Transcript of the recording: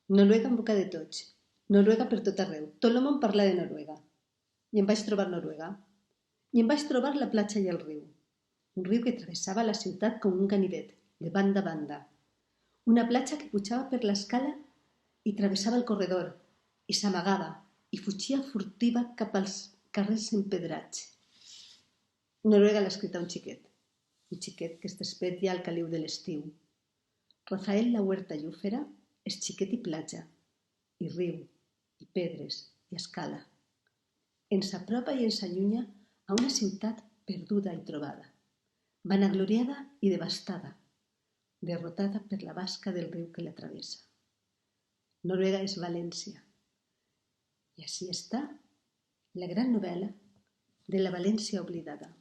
Noruega en boca de tots. Noruega per tot arreu. Tot el món parla de Noruega. I em vaig trobar Noruega. I em vaig trobar la platja i el riu. Un riu que travessava la ciutat com un ganivet, de banda a banda. Una platja que pujava per l'escala i travessava el corredor, i s'amagava, i fugia furtiva cap als carrers empedrats. Noruega l'ha escrita un xiquet que es desvetlla al caliu de l'estiu. Rafael La Huerta Llúfera és xiquet i platja, i riu, i pedres, i escala. Ens apropa i ens allunya a una ciutat perduda i trobada, vanagloriada i devastada, derrotada per la basca del riu que la travessa. Noruega és València. I així està la gran novel·la de la València oblidada.